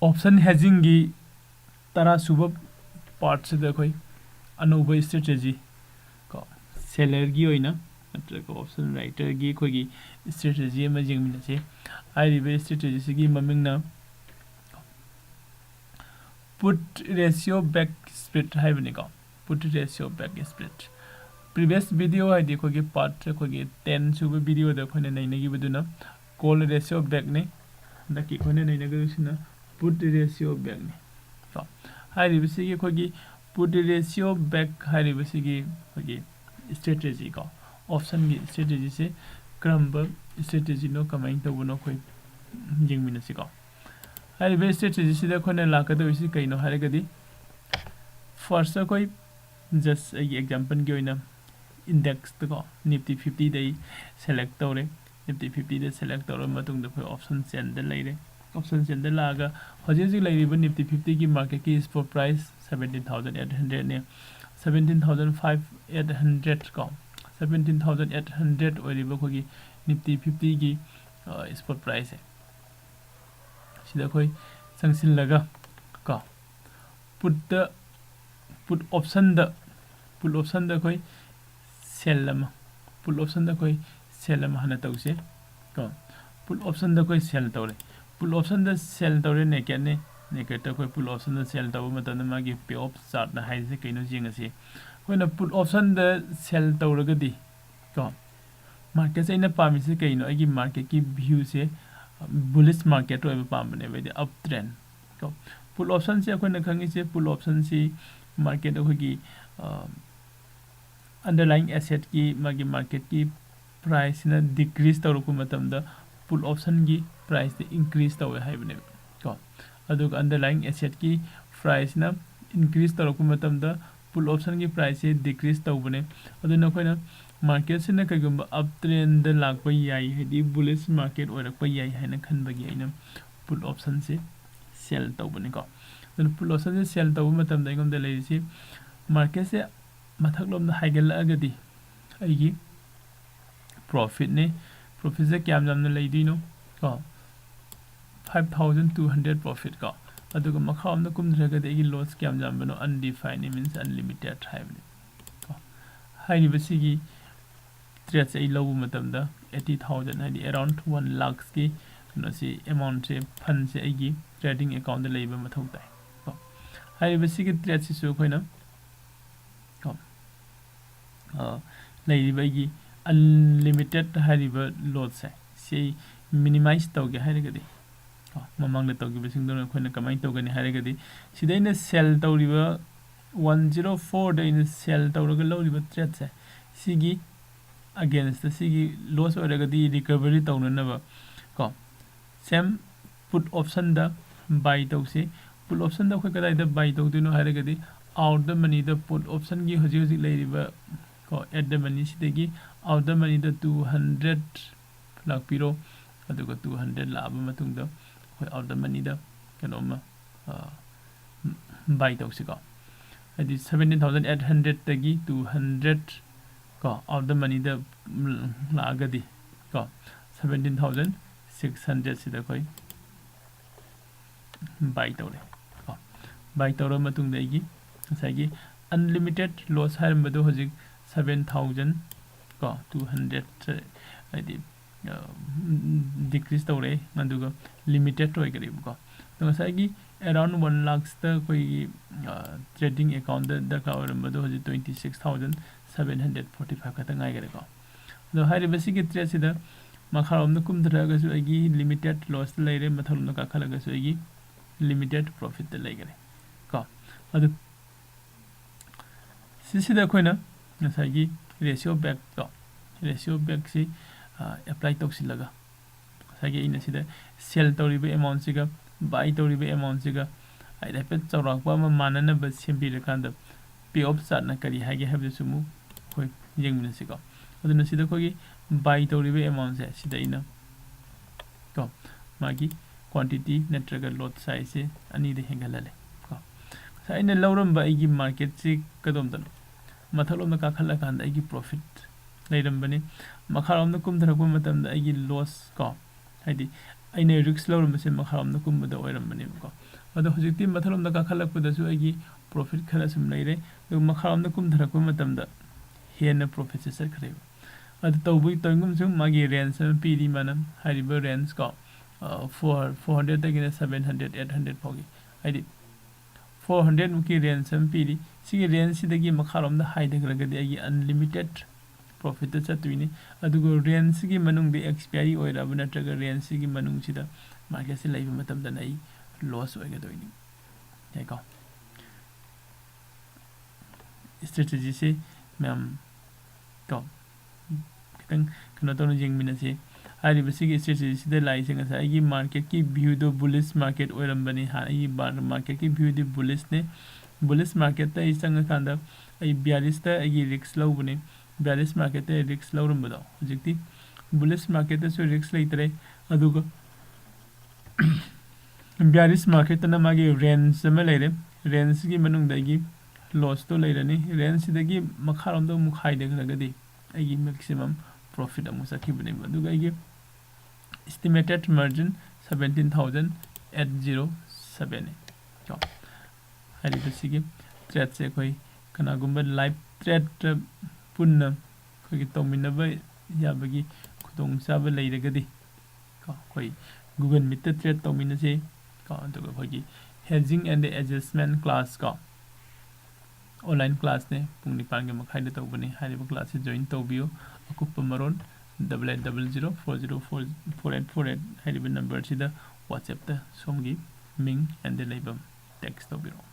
option hedging की तरा सुब पार्ट से देखोई अनोबा स्ट्रेटजी को सेलर की होइना नत्रग ऑप्शन राइटर की खोगी स्ट्रेटजी में जिंगमिन से आइरिबे स्ट्रेटजी की ममिंगना पुट रेशियो बैक स्प्लिट हाइबने को put ratio back split previous video है देखो कि पार्ट खोगी 10 सुब वीडियो द खोने नैने की बदुना कॉल रेशियो बैक ने दकी खोने नैने गदुसिना पुट रेशियो बैक ने तो हाइरिबे की खोगी पुट रेशियो बैक हाइरिबे की खोगी स्ट्रेटजी को ऑप्शन की स्ट्रेटजी से क्रम स्ट्रेटजी नो कमाइन तबनो खोई जिंगमिन से को हाइरिबे स्ट्रेटजी से खोने लाकदोइसी कइनो हाइरगदी फर्स्ट कोई जस्ट एग्जांपल की ओइना इंडेक्स को निफ्टी 50 दे सेलेक्ट तौरे निफ्टी 50 दे सेलेक्ट तौर मतुंग द ऑप्शन चेन द लेरे ऑप्शन चेन द लागा हजे लेरिबो निफ्टी 50 की मार्केट की स्पॉट प्राइस 17800 ने 17500 को 17800 ओरिबो खोगी निफ्टी 50 की स्पॉट प्राइस है सिदा कोई संगसिन लगा का पुट ऑप्शन द कोई सेल लमा पुट ऑप्शन द कोई सेल लमा हना तौसे का पुट ऑप्शन द कोई सेल तौरे पुट ऑप्शन द सेल तौरे ने केने ने केटा कोई पुट ऑप्शन द सेल तौ मतन मागी पे ऑफ चार्ट ना हाइसे कइनो जिंगसे कोइना पुट ऑप्शन द सेल तौरगदी का मार्केट से इन पामी से कइनो आगी मार्केट की व्यू से बुलिश मार्केट ओइबा पामने वेदे अप ट्रेंड को पुल ऑप्शन से अखोना खंगी से पुल ऑप्शन से मार्केट अखोगी अंडरलाइंग एसेट की मागी मार्केट की प्राइस ना डिक्रीज तौरको मतमदा पुल ऑप्शन की प्राइस दे इंक्रीज तौवे हाइबने को अदुग अंडरलाइंग एसेट की प्राइस ना इंक्रीज तौरको मतमदा पुल ऑप्शन की प्राइस से डिक्रीज तौबने अदुना खोइना मार्केट से कईगुब अप ट्रेंड लाप है बुलिश मार्केट है खनबगी पुल ऑप्शन से सेल तौबने को पुल ऑप्शन से सेल तब लेसी मार्केट से मथकलोम हाइगलगदी प्रॉफिट ने प्रॉफिट से क्या लेदीनो को 5200 प्रॉफिट को अदुगा मखाम कुमद्रगदी लॉस क्या जामबनो अनडिफाइंड मीन्स अनलिमिटेड हाइबसिगी ट्रेड से लव मतमदा 80,000 है अराउंड 1 लाख की कनोसी अमाउंट से फंड से आइगी ट्रेडिंग अकाउंट द लेबा मथौ ताई को हाइबसी की ट्रेड से सु खोइना को लेबगी अनलिमिटेड हाइबा लॉट से मिनिमाइज तौगे हाइरगदी ममांग तौगे बिसिंग दो खोइना कमाई तौगनी हाइरगदी सिदैना सेल तौरिबा 104 दैना सेल तौरगा लौरिबा ट्रेड से सिगी अगेंस्ट सिगी लॉस ओरगदी रिकवरी तौननबा को सेम पुट ऑप्शन द बाय तौसे पुट ऑप्शन द खोय कदाय द बाय तौदिनो हारगदी आउट द मनी द पुट ऑप्शन की हजि हजि लेरिबा को एट द मनी सिदगी आउट द मनी द 200 लाख पिरो अदुगा 200 लाब मतुंग द खोय आउट द मनी द कनोमा बाय तौसे को अदि 17800 तगी 200 को आउट द मनी द लागदी को 17600 सिदा कोई बाय तौरे को बाय तौर मतुंग देगी साइगी अनलिमिटेड लॉस हारमबदो हजिक 7000 को 200 आदि डिक्रीज तौरे मदुगा लिमिटेड होय करिब को तो साइगी अराउंड 1 लाख तक कोई ट्रेडिंग अकाउंट दरकार ओरमबदो हजिक 26745 खत गायगरे को दो हारिबसी की ट्रेड सिदा मखारोम कुमद्रगसु आगी लिमिटेड लॉस लेरे मथलुम का खलगसु आगी लिमिटेड प्रॉफिट लेगरे को अदु सिसिदा खोइना नसागी रेशियो बैक को रेशियो बैक से अप्लाई तौसिलगा सागी इन सिदा सेल तौरिबे अमाउंट सिगा बाय तौरिबे अमाउंट सिगा आइदा पे चौराकपा मानना बस सेम्बिरकांद पे ऑफ चार्ट करी हागे हाबसुमु खोय जेंगमिन सिको अदुना सिदा खोगी बाय तौरिबे अमाउंट से सिदा इना को मागी क्वांटिटी नत्रगा लॉट साइज से अनि दे हेंगलले को साइना लौरम बाईगी मार्केट से कदम तन मथलोम का खल्ला कांद आईगी प्रॉफिट लेरम बने मखारोम कुमधरको मतम आईगी लॉस को हाइदी ꯑꯩꯅ ꯔꯤꯛꯁ ꯂꯧꯔꯝꯕꯁꯦ ꯃꯈꯥꯔꯣꯝꯗ ꯀꯨꯝꯕꯗ ꯑꯣꯏꯔꯝꯕꯅꯦꯕꯀꯣ ꯑꯗꯣ ꯍꯧꯖꯤꯛꯇꯤ ꯃꯊꯛꯂꯣꯝꯗ ꯀꯥꯈꯠꯂꯛꯄꯗꯁꯨ ꯑꯩꯒꯤ ꯄ꯭ꯔꯣꯐꯤꯠ ꯈꯔ ꯁꯨꯝ ꯂꯩꯔꯦ ꯑꯗꯨꯒ ꯃꯈꯥꯔꯣꯝꯗ ꯀꯨꯝꯊꯔꯛꯄ ꯃꯇꯝꯗ ꯍꯦꯟꯅ ꯄ꯭ꯔꯣꯐꯤꯠꯁꯦ ꯆꯠꯈ꯭ꯔꯦꯕ ꯑꯗꯨ ꯇꯧꯕꯒꯨꯝꯁꯨ ꯃꯥꯒꯤ ꯔꯦꯟꯖ ꯑꯃ ꯄꯤꯔꯤ ꯃꯥꯅ ꯍꯥꯏꯔꯤꯕ ꯔꯦꯟꯖ ꯀꯣ 400ꯗꯒꯤꯅ 700 800 ꯐꯥꯎꯒꯤ ꯍꯥꯏꯗꯤ 400 ꯃꯨꯛꯀꯤ ꯔꯦꯟꯖ ꯑꯃ ꯄꯤꯔꯤ ꯁꯤꯒꯤ ꯔꯦꯟꯖꯁꯤꯗꯒꯤ ꯃꯈꯥꯔꯣꯝꯗ ꯍꯥꯏꯊꯈ꯭ꯔꯒꯗꯤ ꯑꯩꯒꯤ ꯑꯟꯂꯤꯃꯤꯇꯦꯠ ꯄ꯭ꯔꯣꯐꯤꯠꯇ ꯆꯠꯇꯣꯏꯅꯤ ꯑꯗꯨꯒ ꯔꯦꯟꯖꯁꯤꯒꯤ ꯃꯅꯨꯡꯗ ꯑꯦꯛꯁꯄꯥꯏꯔꯤ ꯑꯣꯏꯔꯕ ꯅꯠꯇ꯭ꯔꯒ ꯔꯦꯟꯖꯁꯤꯒꯤ ꯃꯅꯨꯡꯁꯤꯗ ꯃꯥꯔꯀꯦꯠꯁꯤ ꯂꯩꯕ ꯃꯇꯝꯗꯅ ꯑꯩ ꯂꯣꯁ ꯑꯣꯏꯒꯗꯣꯏꯅꯤ ꯌꯥꯏꯀꯣ ꯏꯁꯇ꯭ꯔꯦꯇꯦꯖꯤꯁꯤ ꯃꯌꯥꯝ ꯀꯣ ꯈꯤꯇꯪ ꯀꯩꯅꯣ ꯇꯧꯅ ꯌꯦꯡꯃꯤꯟꯅꯁꯤ ꯍꯥꯏꯔꯤꯕꯁꯤꯒꯤ ꯏꯁꯇ꯭ꯔꯦꯇꯦꯖꯤꯁꯤꯗ ꯂꯥꯛꯏꯁꯦ ꯉꯁꯥꯏ ꯑꯩꯒꯤ ꯃꯥꯔꯀꯦꯠꯀꯤ ꯚ꯭ꯌꯨꯗꯣ ꯕꯨꯂꯤꯁ ꯃꯥꯔꯀꯦꯠ ꯑꯣꯏꯔꯝꯕꯅꯤ ꯑꯩꯒꯤ ꯃꯥꯔꯀꯦꯠꯀꯤ ꯚ꯭ꯌꯨꯗꯤ ꯕꯨꯂꯤꯁꯅꯦ ꯕꯨꯂꯤꯁ ꯃꯥꯔꯀꯦꯠꯇ ꯑꯩ ꯆꯪꯉꯀꯥꯟꯗ ꯑꯩ ꯕꯤꯌꯥꯔꯤꯁꯇ ꯑꯩꯒꯤ ꯔꯤꯛꯁ ꯂꯧꯕꯅꯤ ꯕꯤꯌꯥꯔꯤꯁ ꯃꯥꯔꯀꯦꯠꯇ ꯑꯩ ꯔꯤꯛꯁ ꯂꯧꯔꯝꯕꯗꯣ ꯍꯧꯖꯤꯛꯇꯤ ꯕꯨꯂꯤꯁ ꯃꯥꯔꯀꯦꯠꯇꯁꯨ ꯔꯤꯛꯁ ꯂꯩꯇ꯭ꯔꯦ ꯑꯗꯨꯒ ꯕꯤꯌꯥꯔꯤꯁ ꯃꯥꯔꯀꯦꯠꯇꯅ ꯃꯥꯒꯤ ꯔꯦꯟꯖ ꯑꯃ ꯂꯩꯔꯦ ꯔꯦꯟꯖꯁꯤꯒꯤ ꯃꯅꯨꯡꯗ ꯑꯩꯒꯤ ꯂꯣꯁꯇꯣ ꯂꯩꯔꯅꯤ ꯔꯦꯟꯖꯁꯤꯗꯒꯤ ꯃꯈꯥꯔꯣꯝꯗ ꯑꯃꯨꯛ ꯍꯥꯏꯊꯈ꯭ꯔꯒꯗꯤ ꯑꯩꯒꯤ ꯃꯦꯛꯁꯤꯃꯝ ꯄ꯭ꯔꯣꯐꯤꯠ ꯑꯃꯨꯛ ꯆꯠꯈꯤꯕꯅꯦꯕ ꯑꯗꯨꯒ ꯑꯩꯒꯤ ꯏꯁꯇꯤꯃꯦꯇꯦꯠ ꯃꯥꯔꯖꯤꯟ 17,807 ꯅꯤ ꯀꯣ ꯍꯥꯏꯔꯤꯕꯁꯤꯒꯤ ꯇ꯭ꯔꯦꯗꯁꯦ ꯑꯩꯈꯣꯏ ꯀꯅꯥꯒꯨꯝꯕ ꯂꯥꯏꯚ ꯇ꯭ꯔꯦꯗ ꯄꯨꯟꯅ ꯑꯩꯈꯣꯏꯒꯤ ꯇꯧꯃꯤꯟꯅꯕ ꯌꯥꯕꯒꯤ ꯈꯨꯗꯣꯡꯆꯥꯕ ꯂꯩꯔꯒꯗꯤ ꯀꯣ ꯑꯩꯈꯣꯏ ꯒꯨꯒꯜ ꯃꯤꯠꯇ ꯇ꯭ꯔꯦꯗ ꯇꯧꯃꯤꯟꯅꯁꯤ ꯀꯣ ꯑꯗꯨꯒ ꯑꯩꯈꯣꯏꯒꯤ ꯍꯦꯖꯤꯡ ꯑꯦꯟड ꯑꯦꯗꯖꯁꯃꯦꯟ ꯀ꯭ꯂꯥꯁ ꯀꯣ ꯑꯣꯟꯂꯥꯏꯟ ꯀ꯭ꯂꯥꯁꯅꯦ ꯄꯨꯡ 9:00 ꯇꯧꯕꯅꯤ ꯍꯥꯏꯔꯤꯕ ꯀ꯭ꯂꯥꯁꯁꯤ ꯖꯣꯏꯟ ꯇꯧꯕꯤꯌꯨ ꯑꯀꯨꯞꯄ ꯃꯔꯣꯟ 8800404848 ꯍꯥꯏꯔꯤꯕ ꯅꯝꯕꯔꯁꯤꯗ ꯋꯥꯆꯦꯞꯇ ꯁꯣꯝꯒꯤ ꯃꯤꯡ ꯑꯦꯟꯗ ꯂꯩꯐꯝ ꯇꯦꯛꯁ ꯇꯧꯕꯤꯔꯛꯑꯣ